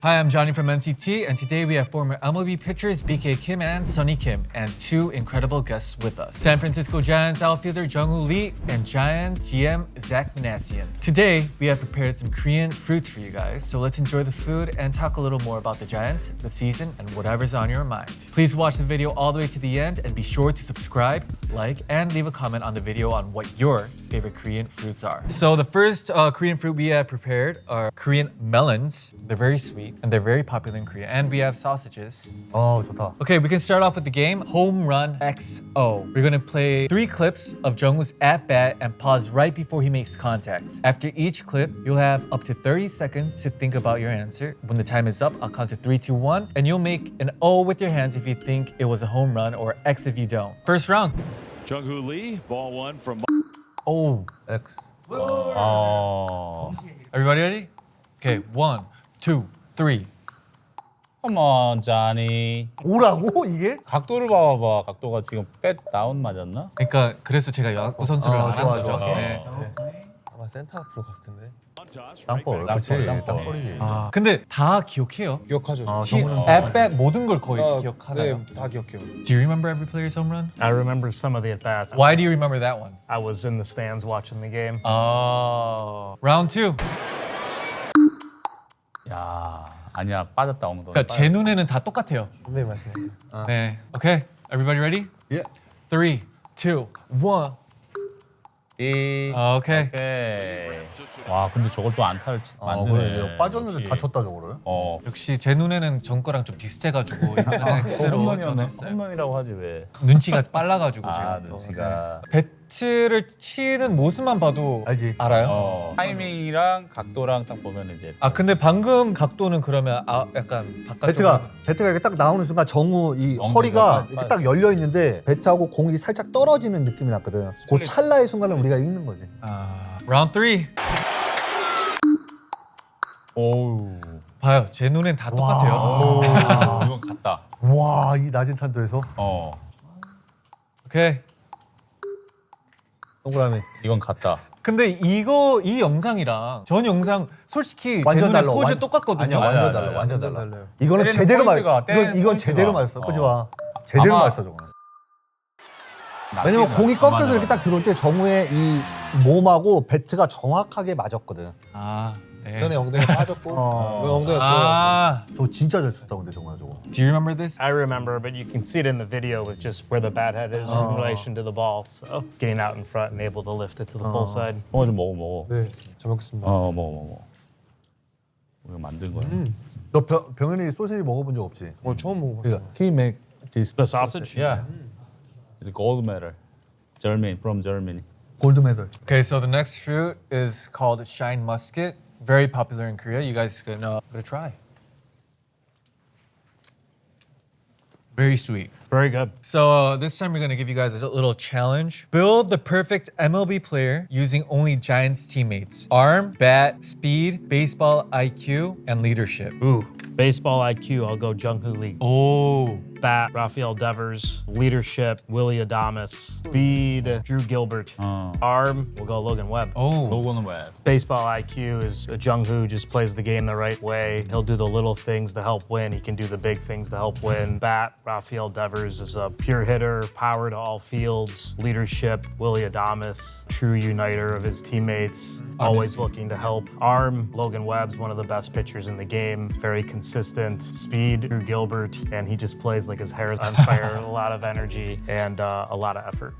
Hi, I'm Johnny from NCT, and today we have former MLB pitchers BK Kim and Sonny Kim, and two incredible guests with us. San Francisco Giants outfielder Jung-Woo Lee and Giants GM Zach Manassian. Today, we have prepared some Korean fruits for you guys, so let's enjoy the food and talk a little more about the Giants, the season, and whatever's on your mind. Please watch the video all the way to the end, and be sure to subscribe, like, and leave a comment on the video on what your favorite Korean fruits are. So the first Korean fruit we have prepared are Korean melons. They're very sweet. And they're very popular in Korea. And we have sausages. 좋다. Okay, we can start off with the game, Home Run XO. We're gonna play 3 clips of Jungwoo's at-bat and pause right before he makes contact. After each clip, you'll have up to 30 seconds to think about your answer. When the time is up, I'll count to 3, 2, 1, and you'll make an O with your hands if you think it was a home run or X if you don't. First round. Jung-Hoo Lee, ball one from. Oh, X. everybody ready? Okay, 1, 2, 3. Come on, Johnny. 오라고 이게? 각도를 봐봐. 각도가 지금 백 다운 맞았나? 그러니까 그래서 제가 야구 선수를 안 한 좋아, 거죠. 좋아. 네. 아마 센터 앞으로 갔을 텐데. 땅볼. 땅볼, 그렇지. 땅볼. 땅볼이지. 근데 다 기억해요. 기억하죠. 저. 정우는 at-bat 모든 걸 거의 기억하나요? 네, 다 기억해요. Do you remember every player's home run? I remember some of the at-bats. Why do you remember that one? I was in the stands watching the game. Oh. Round 2. 야, 아니야. 빠졌다, 엉덩이. 그러니까 제 눈에는 다 똑같아요. 선배님 말씀하세요. 네. Okay. Everybody ready? 예. 3, 2, 1. 이... Okay. 오케이. 와, 근데 저걸 또 안타를 만드네. 그래. 빠졌는데 역시. 다쳤다 저거를. 역시 제 눈에는 전 거랑 좀 비슷해가지고 이번에 X로 홈런이었네. 정했어요. 홈런이라고 하지 왜? 눈치가 빨라가지고 아, 제가 또. 눈치가. 네. 배트를 치는 모습만 봐도 알지. 알아요? 타이밍이랑 각도랑 딱 보면 이제 아 근데 방금 각도는 그러면 약간 바깥쪽으로 배트가 이렇게 딱 나오는 순간 정우 이 엉덩이가 허리가 빠- 이렇게 딱 열려 있는데 배트하고 공이 살짝 떨어지는 느낌이 났거든. 그 찰나의 순간에 우리가 이기는 거지. 라운드 3. 오우. 봐요. 제 눈엔 다 똑같아요. 이건 같다. 와, 이 낮은 탄도에서 오케이. 동그라미. 이건 같다. 근데 이 영상이랑 전 영상 솔직히 제 완전 눈에 달라. 포즈 완- 똑같거든요. 아니야, 완전 아니야, 달라. 아니야. 완전 완전 달라. 달라요. 이거는 때리는 제대로 맞. 포인트가, 때리는 이건 제대로 포인트가. 맞았어. 그지 마. 제대로 아마- 맞았어 저거. 왜냐면 공이 꺾여서 이렇게 딱 들어올 때 정우의 이 몸하고 배트가 정확하게 맞았거든. 아, 네. 전에 엉덩이가 빠졌고 이건 엉덩이가 들어요. 아, 저거 진짜 잘 쳤다 근데 정우야 저거. do you remember this? I remember, but you can see it in the video with just where the bat head is in relation to the ball. So getting out in front and able to lift it to the pull side. 좀 먹어. 네, 잘 먹겠습니다. 먹어. 우리가 만든 거야. 너 병현이 소시지 먹어본 적 없지? 오늘 처음 먹어봤어요. Can you make this The sausage? Yeah. It's a gold medal. Germany, from Germany. 골드 메달? Okay, so the next fruit is called shine musket. Very popular in Korea. You guys can give it a try. Very sweet. Very good. So this time we're gonna give you guys a little challenge. Build the perfect MLB player using only Giants teammates. Arm, bat, speed, baseball IQ, and leadership. Ooh, baseball IQ, I'll go Jung-Hoo Lee. Oh. Bat, Rafael Devers. Leadership, Willie Adames. Speed, Drew Gilbert. Arm, we'll go Logan Webb. Oh. 로건은 왜? Baseball IQ is Jung-Hoo just plays the game the right way. He'll do the little things to help win. He can do the big things to help win. Bat, Rafael Devers is a pure hitter, power to all fields. Leadership, Willie Adames, true uniter of his teammates, always looking to help. Arm, Logan Webb's one of the best pitchers in the game, very consistent. Speed, Drew Gilbert, and he just plays like his hair is on fire, a lot of energy and a lot of effort.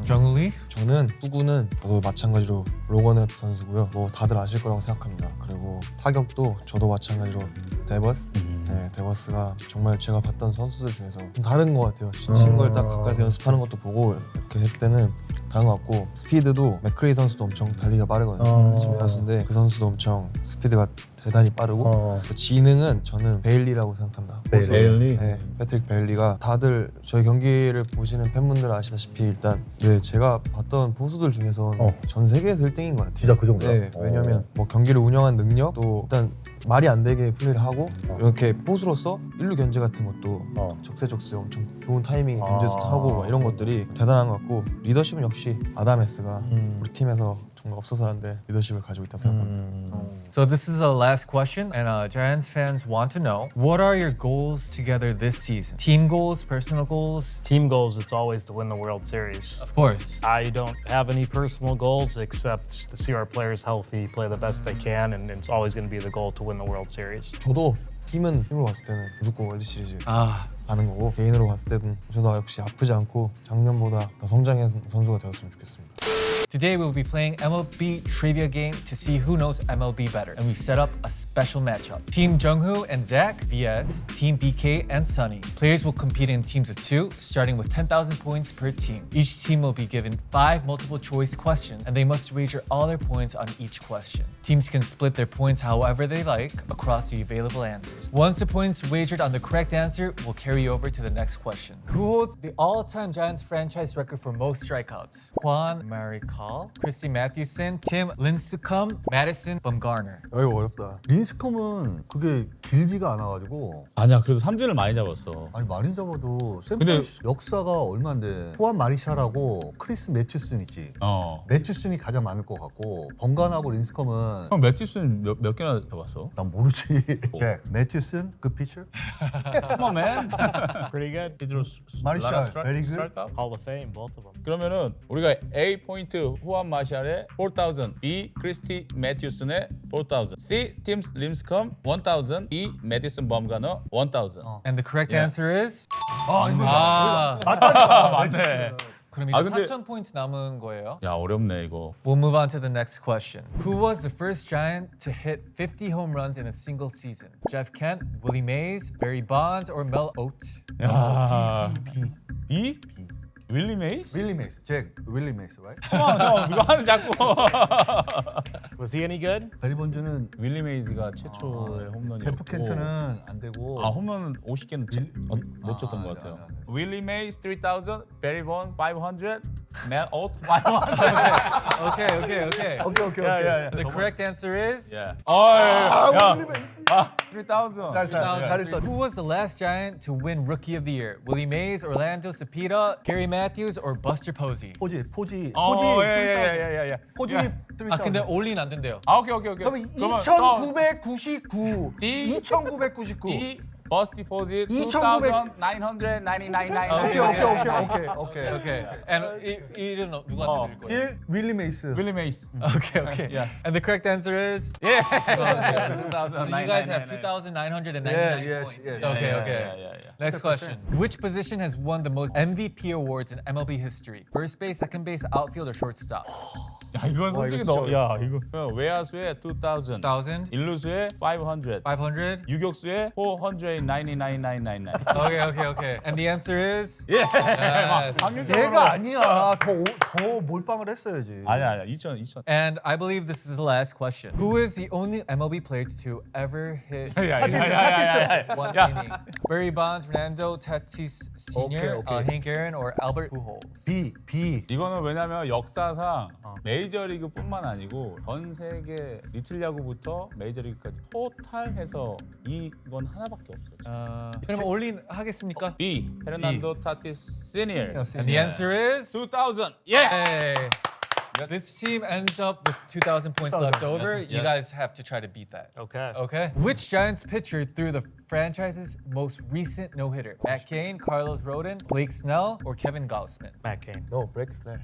Jung-Woo Lee? 저는 투구는 저도 마찬가지로 로건 웹 선수고요. 뭐 다들 아실 거라고 생각합니다. 그리고 타격도 저도 마찬가지로 데버스. 네, 데버스가 정말 제가 봤던 선수들 중에서 좀 다른 것 같아요. 친 걸 딱 가까이서 연습하는 것도 보고 이렇게 했을 때는 다른 것 같고 스피드도 맥크레이 선수도 엄청 달리기가 빠르거든요. 지금 야수인데 그 선수도 엄청 스피드가 대단히 빠르고 그 지능은 저는 베일리라고 생각합니다. 베일리? 네, 패트릭 베일리가 다들 저희 경기를 보시는 팬분들 아시다시피 일단 네, 제가 봤던 포수들 중에서 전 세계에서 1등인 것 같아요. 진짜 그 정도야? 네, 왜냐면 뭐 경기를 운영한 능력도 일단 말이 안 되게 플레이를 하고 이렇게 포수로서 1루 견제 같은 것도 적세적소에 엄청 좋은 타이밍에 견제도 하고 막 이런 것들이 대단한 것 같고 리더십은 역시 아다메스가 우리 팀에서 뭔가 없어서라는데 리더십을 가지고 있다 생각합니다. So this is the last question, and Giants fans want to know, what are your goals together this season? Team goals, personal goals? Team goals, it's always to win the World Series. Of course. I don't have any personal goals except just to see our players healthy, play the best they can, and it's always going to be the goal to win the World Series. 저도 팀으로 봤을 때는 무조건 월드 시리즈 Ah, 가는 거고 개인으로 봤을 때는 저도 역시 아프지 않고 작년보다 더 성장한 선수가 되었으면 좋겠습니다. today we'll be playing MLB trivia game to see who knows MLB better, and we set up a special matchup. Team Jungho and Zach vs Team BK and Sunny. Players will compete in teams of 2, starting with 10,000 points per team. Each team will be given 5 multiple choice questions, and they must wager all their points on each question. Teams can split their points however they like across the available answers. Once the points wagered on the correct answer will carry over to the next question. Who holds the all-time Giants franchise record for most strikeouts? Juan Marichal, Christy Mathewson, Tim Lincecum, Madison Bumgarner. 이거 어렵다. 린스컴은 그게 길지가 않아가지고 아니야, 그래도 삼진을 많이 잡았어. 아니 많이 잡아도 근데- 샌프란시스코 역사가 얼마인데 후안 마리샬하고 크리스 매튜슨 있지. 어. 매튜슨이 가장 많을 것 같고 번간하고 린스컴은 형 매티슨 몇 개나 잡았어? 난 모르지. 잭 매튜슨 그 피처? Come on, man. Pretty good. He threw Marshall, very good. strikeout. Hall of Fame, both of them. 그러면은 우리가 A 포인트 후안 마샬의 4,000, B 크리스티 매튜슨의 4,000, C 팀 림스컴 1,000, E 메디슨 범가너 1,000. And the correct Yeah. answer is? 아 이거 아, 맞네. 그럼 아, 이제 근데- 4,000포인트 남은 거예요. 야 어렵네 이거. We'll move on to the next question. Who was the first Giant to hit 50 home runs in a single season? Jeff Kent, Willie Mays, Barry Bonds, or Mel Oates? 야. E? 윌리 메이스? 윌리 메이스. 잭 윌리 메이스, right? 형 누가 하는 자꾸. Was he any good? 베리 본즈는 윌리 메이즈가 최초의 홈런이었고. 제프 켄트는 안 되고. 아 홈런 50개는 못 쳤던 것 같아요. 윌리 메이즈 3,000, 베리 본 500, 맷 오트 500. Okay. 오케이. The correct answer is? 야. 윌리 메이스. 3,000. 잘했어. Who was the last Giant to win Rookie of the Year? Willie Mays, Orlando Cepeda, Gary Matthews, or Buster Posey? 포지 예. 포지 야. 3,000. 아 근데 올린 안 된대요. 아 오케이. 그러면 그러면 2,999. D. 2,999. D 버스티 포지 2,900. 2,999. 오케이. Okay. And 이름 누구한테 드릴 거예요? 1 윌리 메이스. 윌리 메이스. Okay. Yeah. And the correct answer is? 예. So you guys have 2,999 yes. points. Okay. Next question. Which position has won the most MVP awards in MLB history? First base, second base, outfield, or shortstop? 야 이건 솔직히 이거 너. 진짜 야 이거. 외야수의 2,000. 1,000, 일루수의 500. 500. 유격수의 499,999. Okay. And the answer is? 예. Yes. 얘가 아니야. 더 몰빵을 했어야지. 아니야. 2,000. And I believe this is the last question. Who is the only MLB player to ever hit one inning? Barry Bonds, Fernando Tatis Sr., Okay. Hank Aaron, or Albert Pujols? B. 이거는 왜냐면 역사상 메이저리그뿐만 아니고 전 세계 리틀 야구부터 메이저리그까지 토탈해서 이건 하나밖에 없어. 그럼 올린 하겠습니까? B. 페르난도 타티스 시니어. And the answer is? 2,000. 예. Hey. This team ends up with 2,000 points left over. You guys have to try to beat that. Okay. Okay. Which Giants pitcher threw the franchise's most recent no-hitter? Matt Cain, Carlos Rodon, Blake Snell, or Kevin Gausman? Matt Cain. No, 브레이크 스넬.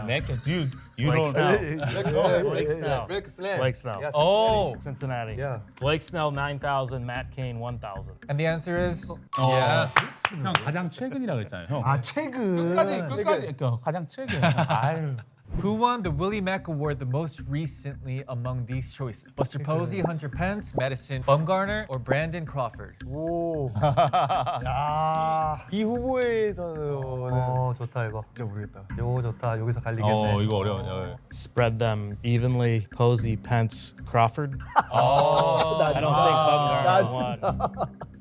Man, dude, you Blake don't. Snell. Blake Snell. 브레이크 스넬. Blake Snell. Yes, Oh. Cincinnati. Yeah. Blake Snell 9,000, Matt Cain 1,000. And the answer is? Yeah. 형 가장 최근이라 그랬잖아요. 형. 아 최근. 끝까지 가장 최근. 아유. Who won the Willie Mack Award the most recently among these choices? Buster Posey, Hunter Pence, Madison Bumgarner, or Brandon Crawford? 이 후보에서는 좋다 이거. 진짜 모르겠다. 이거 좋다. 여기서 갈리겠네. 이거 어려워. Spread them evenly. Posey, Pence, Crawford. I don't think Bumgarner won.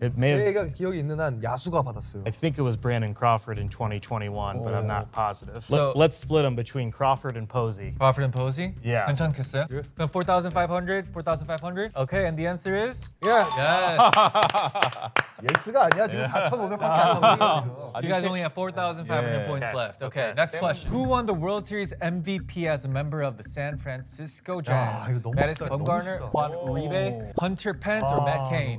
It may have, 제가 기억이 있는 한 야수가 받았어요. I think it was Brandon Crawford in 2021, but I'm not positive. So- Let's split them between Crawford and Posey. Crawford and Posey? Yeah. 괜찮겠어요? 그럼 4,500, 4,500? Okay, and the answer is? Yes. Yes. 예스가 아니야. 지금 4,500밖에 안 남았어. You guys only have 4,500 points left. Okay, next question. Who won the World Series MVP as a member of the San Francisco Giants? 이거 너무 Madison 쉽다, 너무 Bumgarner, 쉽다. Juan Uribe, Hunter Pence, or Matt Cain?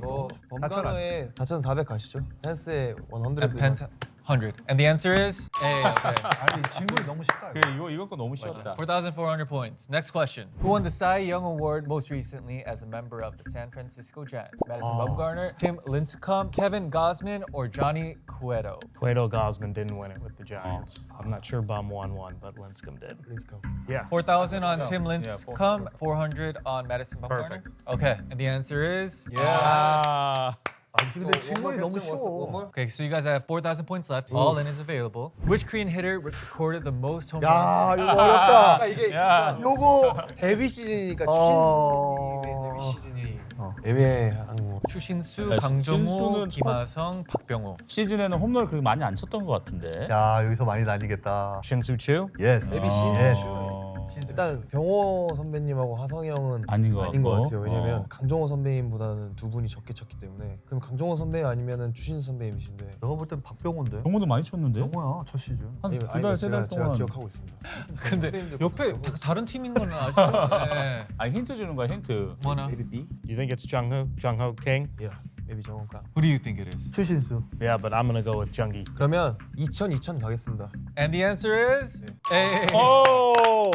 범가너의 4,400 가시죠? 펜스의 100. And Pence 100. And the answer is A. Okay. 아니 질문이 너무 쉽다. 이거. 이거 거 너무 쉬웠다. 4,400 points. Next question. Who won the Cy Young Award most recently as a member of the San Francisco Giants? Madison Bumgarner, Tim Lincecum, Kevin Gausman, or Johnny Cueto? Cueto Gosman didn't win it with the Giants. I'm not sure Bum won one, but Lincecum did. 린스컴. Yeah. 4,000 on Tim Lincecum, 400 on Madison Bumgarner. Perfect. Okay, and the answer is 아, 아니 근데 질문이 너무 쉬워. okay. So you guys have 4,000 points left. All in is available. Which Korean hitter recorded the most home 야 runs? 이거 어렵다. 이게 요거 데뷔 시즌이니까 어... 애매한 거. 추신수, 야, 강정호, 신수는 김하성, 박병호. 시즌에는 홈런을 그렇게 많이 안 쳤던 것 같은데. 야 여기서 많이 날리겠다. Shin-Soo Choo? 예스. 데뷔 시즌. 일단 병호 선배님하고 하성이 형은 아닌 것 같고. 같아요. 왜냐면 강정호 선배님보다는 두 분이 적게 쳤기 때문에. 그럼 강정호 선배님 아니면은 추신수 선배님이신데. 내가 볼 땐 박병호인데. 정모도 많이 쳤는데. 뭐야 첫 시즌. 한 아니면 두 달, 세 달 제가 동안. 기억하고 있습니다. 근데 옆에 다른 팀인 거는 아시죠? 네. 아니 힌트 주는 거야 힌트. 뭐나? Maybe B? You think it's Jung-Ho King? Yeah, maybe 정원가. Who do you think it is? 추신수. Yeah, but I'm gonna go with Jungie. 그러면 2000 가겠습니다. And the answer is A. 오.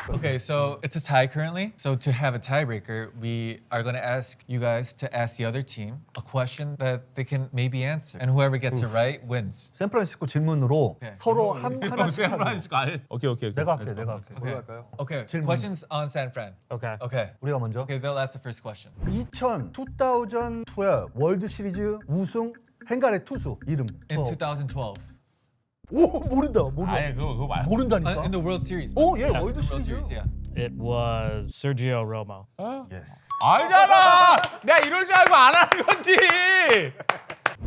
Okay, so it's a tie currently. So to have a tiebreaker, we are going to ask you guys to ask the other team a question that they can maybe answer, and whoever gets it right wins. 샌프란시스코 질문으로 네. 서로 하나씩 하는. 샌프란시스코 알. 오케이. 내가 할게. 내가 할게. 뭘로 할까요? Okay, 질문. questions on San Fran. Okay. Okay. 우리가 먼저. Okay, they'll ask the first question. 2012 월드 시리즈 우승 행간의 투수 이름. In 2012. 오 모른다. 모르. 아예 그거 말. 모른다니까. In the World Series. 오, 예, 월드 World 시리즈. Series, yeah. It was Sergio Romo. 예스. 알잖아. 내가 이럴 줄 알고 안 하는 거지.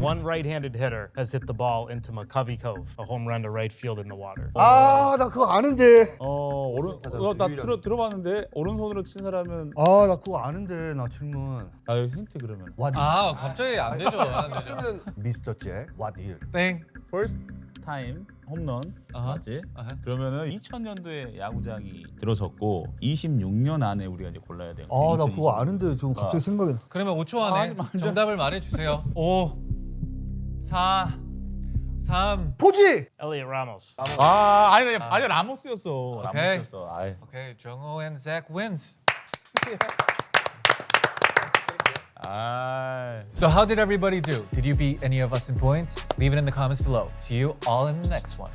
One right-handed hitter has hit the ball into McCovey Cove, a home run to right field in the water. 아, 나 그거 아는데. 그거 나 들어봤는데 오른손으로 친 사람은. 아, 나 그거 아는데. 나 질문. 아 힌트 그러면. What? 아, 갑자기 안 되죠. 안 되죠. 미스터 잭. What year? 땡. First time 홈런 맞지? 그러면은 2000년도에 야구장이 들어섰고 26년 안에 우리가 이제 골라야 돼요. 아, 나 그거 아는데 지금 갑자기 생각이 나. 그러면 5초 안에 하지 말자. 정답을 말해 주세요. 5 4 3 포지. Elliot Ramos. 아니 라모스였어. 오케이. 라모스였어. 아이. Okay, Jung-ho and Zach wins. So how did everybody do? Did you beat any of us in points? Leave it in the comments below. See you all in the next one.